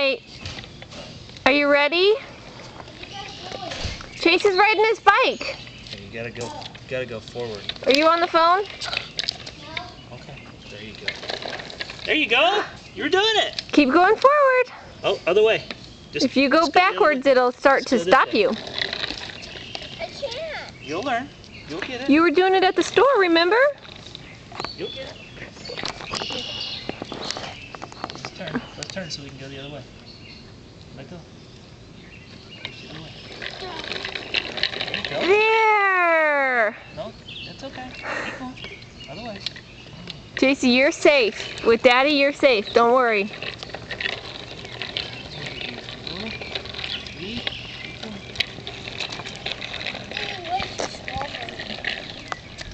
right. Are you ready? Chase is riding his bike. Okay, you gotta go forward. Are you on the phone? Okay, there you go. There you go! You're doing it! Keep going forward. Oh, other way. If you go backwards, it'll start to stop you. I can't. You'll learn. You'll get it. You were doing it at the store, remember? You'll get it. Let's turn so we can go the other way. Let go. Push the other way. There you go. There! No, that's okay. Keep going. Other way. JC, you're safe. With Daddy, you're safe. Don't worry.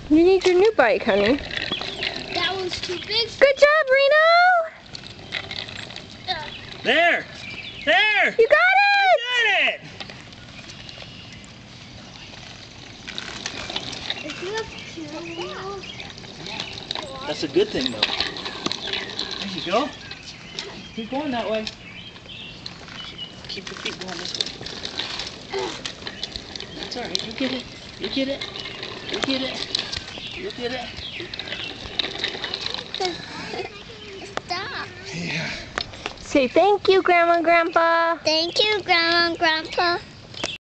You need your new bike, honey. That one's too big. Good job, Reno! There! There! You got it! You got it! If you have steering wheel, That's a good thing, though. There you go. Keep going that way. Keep your feet going this way. That's all right. You get it. You get it. You get it. You get it. stop. Yeah. Say thank you, Grandma and Grandpa. Thank you, Grandma and Grandpa.